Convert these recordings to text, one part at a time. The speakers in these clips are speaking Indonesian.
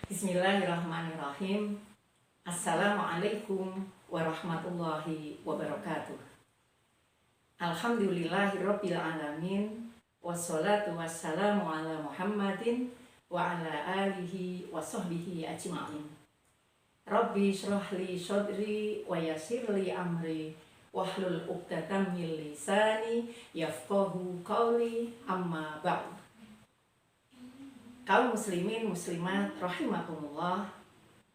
Bismillahirrahmanirrahim. Assalamualaikum warahmatullahi wabarakatuh. Alhamdulillahirabbil alamin. Wassalatu wassalamu ala Muhammadin wa ala alihi wa sahbihi ajma'in. Rabbi shrah li sadri wa yassir li amri wahlul 'uqdatam min lisani yafqahu qawli, amma ba'd. Kaum muslimin muslimat rahimakumullah,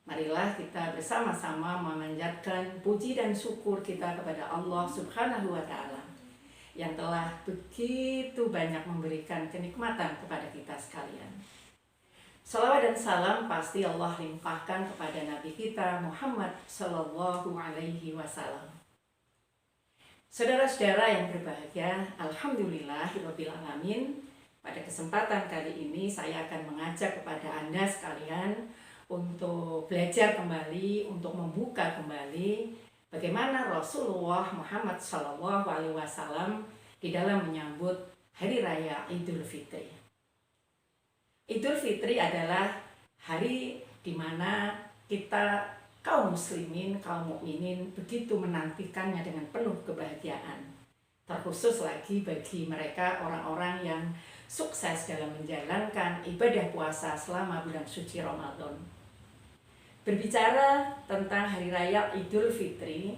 marilah kita bersama-sama memanjatkan puji dan syukur kita kepada Allah Subhanahu wa taala yang telah begitu banyak memberikan kenikmatan kepada kita sekalian. Salawat dan salam pasti Allah limpahkan kepada Nabi kita Muhammad Sallallahu Alaihi Wasallam. Saudara-saudara yang berbahagia, Alhamdulillahirabbil alamin. Pada kesempatan kali ini saya akan mengajak kepada Anda sekalian untuk belajar kembali, untuk membuka kembali bagaimana Rasulullah Muhammad SAW di dalam menyambut Hari Raya Idul Fitri. Idul Fitri adalah hari di mana kita kaum muslimin, kaum mukminin begitu menantikannya dengan penuh kebahagiaan. Terkhusus lagi bagi mereka orang-orang yang sukses dalam menjalankan ibadah puasa selama bulan suci Ramadan. Berbicara tentang Hari Raya Idul Fitri,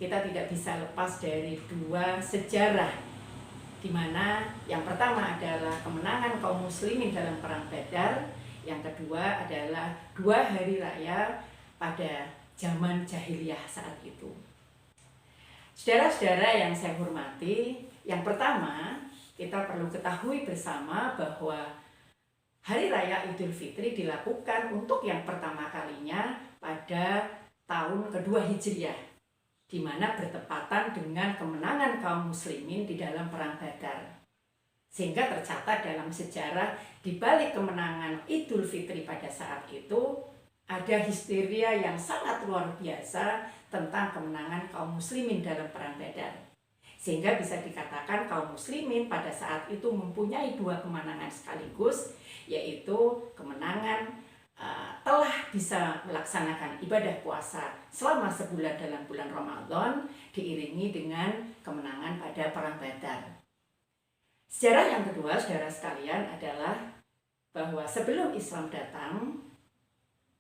kita tidak bisa lepas dari dua sejarah, di mana yang pertama adalah kemenangan kaum muslimin dalam perang Badar, yang kedua adalah dua hari raya pada zaman jahiliyah saat itu. Saudara-saudara yang saya hormati, yang pertama kita perlu ketahui bersama bahwa Hari Raya Idul Fitri dilakukan untuk yang pertama kalinya pada tahun kedua Hijriah, di mana bertepatan dengan kemenangan kaum muslimin di dalam perang Badar. Sehingga tercatat dalam sejarah di balik kemenangan Idul Fitri pada saat itu ada histeria yang sangat luar biasa tentang kemenangan kaum muslimin dalam perang Badar. Sehingga bisa dikatakan kaum muslimin pada saat itu mempunyai dua kemenangan sekaligus, yaitu kemenangan telah bisa melaksanakan ibadah puasa selama sebulan dalam bulan Ramadan, diiringi dengan kemenangan pada perang Badar. Sejarah yang kedua, saudara sekalian, adalah bahwa sebelum Islam datang,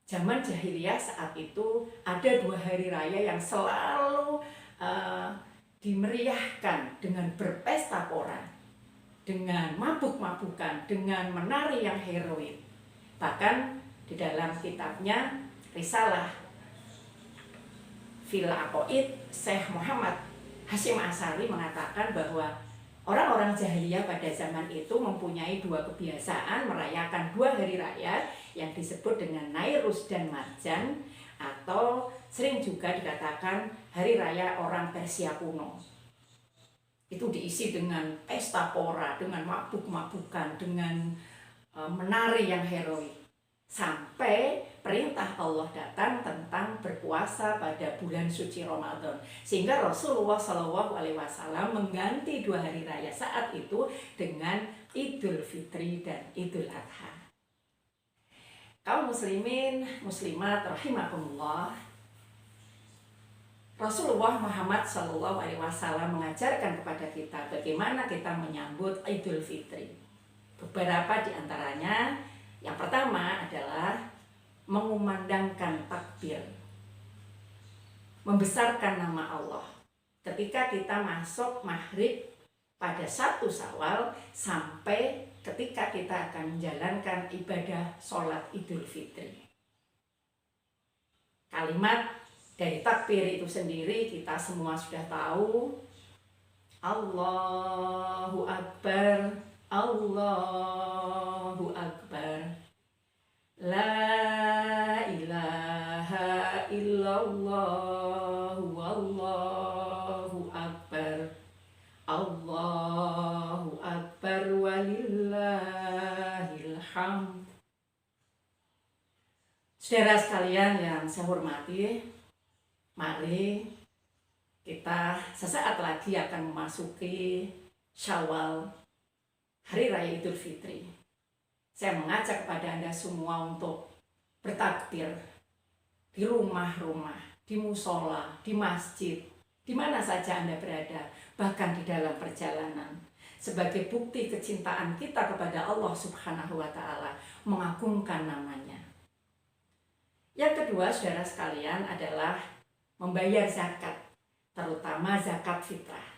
zaman jahiliyah saat itu ada dua hari raya yang selalu dimeriahkan dengan berpesta pora, dengan mabuk-mabukan, dengan menari yang heroik. Bahkan di dalam kitabnya Risalah Fil Aqaid, Syekh Muhammad Hasyim Asy'ari mengatakan bahwa orang-orang jahiliyah pada zaman itu mempunyai dua kebiasaan merayakan dua hari raya yang disebut dengan Nairus dan Marjan, atau sering juga dikatakan Hari Raya Orang Persia Kuno. Itu diisi dengan pesta pora, dengan mabuk-mabukan, dengan menari yang heroik. Sampai perintah Allah datang tentang berpuasa pada bulan suci Ramadan. Sehingga Rasulullah SAW mengganti dua hari raya saat itu dengan Idul Fitri dan Idul Adha. Kaum muslimin, muslimat rahimakumullah, Rasulullah Muhammad SAW mengajarkan kepada kita bagaimana kita menyambut Idul Fitri. Beberapa di antaranya, yang pertama adalah mengumandangkan takbir, membesarkan nama Allah. Ketika kita masuk maghrib pada 1 Syawal sampai ketika kita akan menjalankan ibadah sholat Idul Fitri. Kalimat dari takbir itu sendiri kita semua sudah tahu. Allahu Akbar, Allahu Akbar, La ilaha illallah, Wallahu Akbar, Allahu Akbar walillahil hamd. Saudara sekalian yang saya hormati, mari kita sesaat lagi akan memasuki Syawal, Hari Raya Idul Fitri. Saya mengajak kepada Anda semua untuk bertakbir di rumah-rumah, di musola, di masjid, di mana saja Anda berada, bahkan di dalam perjalanan, sebagai bukti kecintaan kita kepada Allah Subhanahu wa Ta'ala, mengagungkan namanya. Yang kedua, saudara sekalian, adalah membayar zakat, terutama zakat fitrah.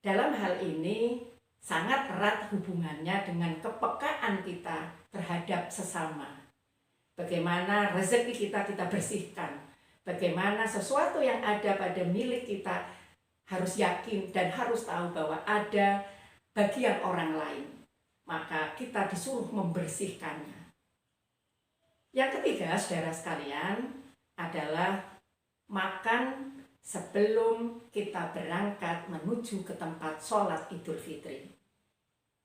Dalam hal ini sangat erat hubungannya dengan kepekaan kita terhadap sesama. Bagaimana rezeki kita bersihkan, bagaimana sesuatu yang ada pada milik kita harus yakin dan harus tahu bahwa ada bagian orang lain, maka kita disuruh membersihkannya. Yang ketiga, saudara sekalian, adalah makan sebelum kita berangkat menuju ke tempat sholat Idul Fitri.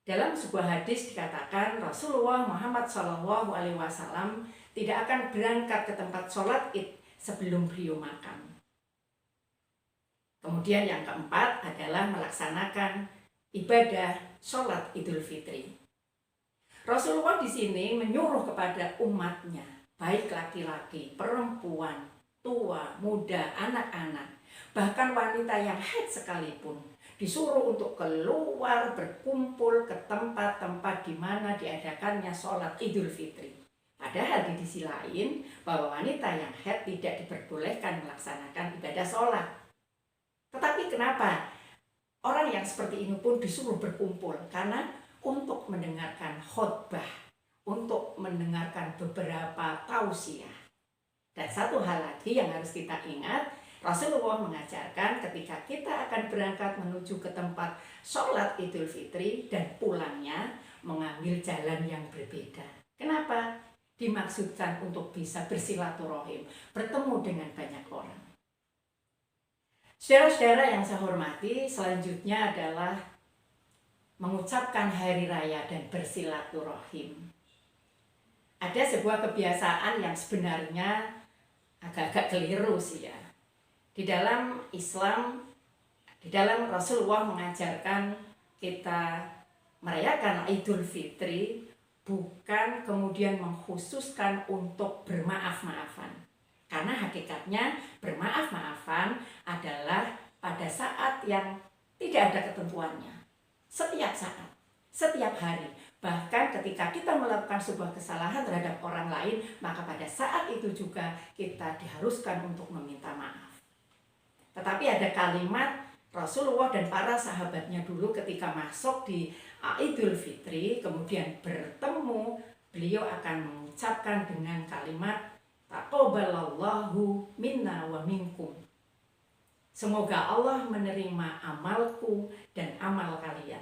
Dalam sebuah hadis dikatakan Rasulullah Muhammad SAW tidak akan berangkat ke tempat sholat Id sebelum beliau makan. Kemudian yang keempat adalah melaksanakan ibadah sholat Idul Fitri. Rasulullah di sini menyuruh kepada umatnya, baik laki-laki, perempuan, tua, muda, anak-anak, bahkan wanita yang haid sekalipun, disuruh untuk keluar berkumpul ke tempat-tempat di mana diadakannya sholat Idul Fitri. Padahal di sisi lain, bahwa wanita yang haid tidak diperbolehkan melaksanakan ibadah sholat. Tetapi kenapa orang yang seperti ini pun disuruh berkumpul? Karena untuk mendengarkan khutbah, untuk mendengarkan beberapa tausiah. Dan satu hal lagi yang harus kita ingat, Rasulullah mengajarkan ketika kita akan berangkat menuju ke tempat sholat Idul Fitri dan pulangnya mengambil jalan yang berbeda. Kenapa? Dimaksudkan untuk bisa bersilaturahim, bertemu dengan banyak orang. Saudara-saudara yang saya hormati, selanjutnya adalah mengucapkan hari raya dan bersilaturahim. Ada sebuah kebiasaan yang sebenarnya agak-agak keliru sih ya. Di dalam Islam, di dalam Rasulullah mengajarkan kita merayakan Idul Fitri bukan kemudian mengkhususkan untuk bermaaf-maafan. Karena hakikatnya bermaaf-maafan adalah pada saat yang tidak ada ketentuannya. Setiap saat, setiap hari, bahkan ketika kita melakukan sebuah kesalahan terhadap orang lain, maka pada saat itu juga kita diharuskan untuk meminta maaf. Tetapi ada kalimat Rasulullah dan para sahabatnya dulu ketika masuk di Idul Fitri, kemudian bertemu, beliau akan mengucapkan dengan kalimat taqabbalallahu minna wa minkum. Semoga Allah menerima amalku dan amal kalian.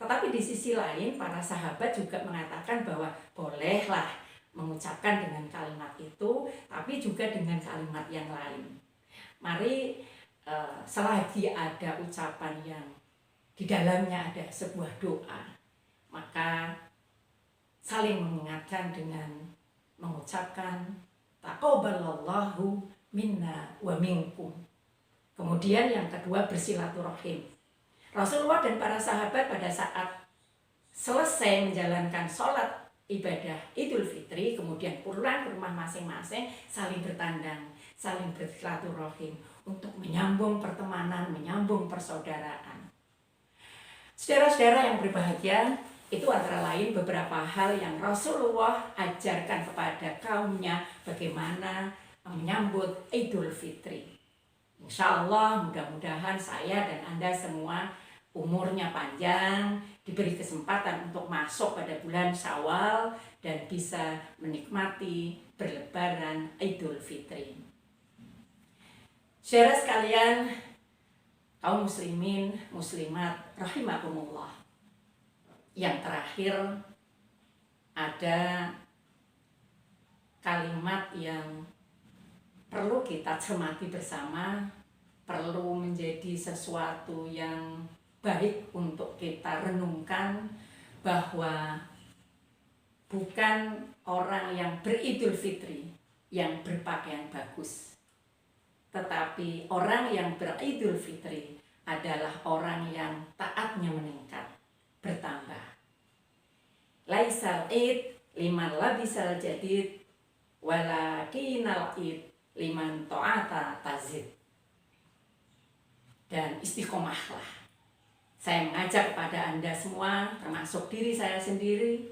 Tetapi di sisi lain, para sahabat juga mengatakan bahwa bolehlah mengucapkan dengan kalimat itu, tapi juga dengan kalimat yang lain. Mari selagi ada ucapan yang di dalamnya ada sebuah doa, maka saling mengingatkan dengan mengucapkan taqabbalallahu minna wa minkum. Kemudian yang kedua bersilaturahim. Rasulullah dan para sahabat pada saat selesai menjalankan sholat ibadah Idul Fitri, kemudian pulang ke rumah masing-masing, saling bertandang, saling bersilaturahim untuk menyambung pertemanan, menyambung persaudaraan. Saudara-saudara yang berbahagia, itu antara lain beberapa hal yang Rasulullah ajarkan kepada kaumnya bagaimana menyambut Idul Fitri. Insya Allah mudah-mudahan saya dan Anda semua umurnya panjang, diberi kesempatan untuk masuk pada bulan Syawal dan bisa menikmati berlebaran Idul Fitri. Saudara sekalian, kaum muslimin, muslimat rahimakumullah. Yang terakhir ada kalimat yang perlu kita cermati bersama, perlu menjadi sesuatu yang baik untuk kita renungkan, bahwa bukan orang yang beridul fitri yang berpakaian bagus, tetapi orang yang beridul fitri adalah orang yang taatnya meningkat, bertambah. Laisal id liman labisal jadid walakinal id liman ta'ata tazid. Dan istiqomahlah. Saya mengajak kepada Anda semua, termasuk diri saya sendiri,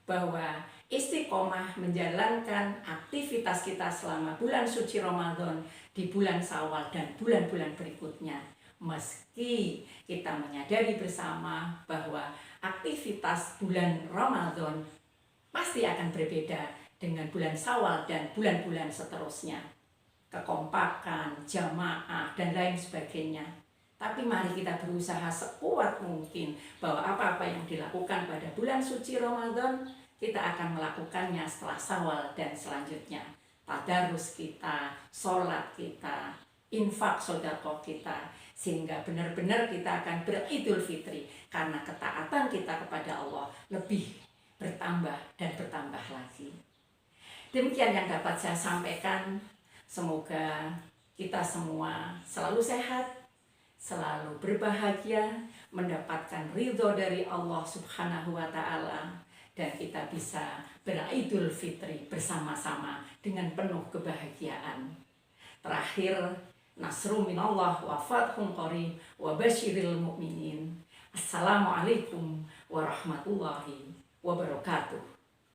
bahwa istiqomah menjalankan aktivitas kita selama bulan suci Ramadan di bulan Syawal dan bulan-bulan berikutnya. Meski kita menyadari bersama bahwa aktivitas bulan Ramadan pasti akan berbeda dengan bulan Syawal dan bulan-bulan seterusnya. Kekompakan, jamaah, dan lain sebagainya. Tapi mari kita berusaha sekuat mungkin bahwa apa-apa yang dilakukan pada bulan suci Ramadan, kita akan melakukannya setelah Syawal dan selanjutnya. Tadarus kita, sholat kita, infak sedekah kita, sehingga benar-benar kita akan beridul fitri karena ketaatan kita kepada Allah lebih bertambah dan bertambah lagi. Demikian yang dapat saya sampaikan. Semoga kita semua selalu sehat, selalu berbahagia, mendapatkan ridho dari Allah Subhanahu wa Ta'ala, dan kita bisa beridul fitri bersama-sama dengan penuh kebahagiaan. Terakhir, nasru minallah wa fathun qarib wa basyiril mu'minin. Assalamualaikum warahmatullahi wabarakatuh.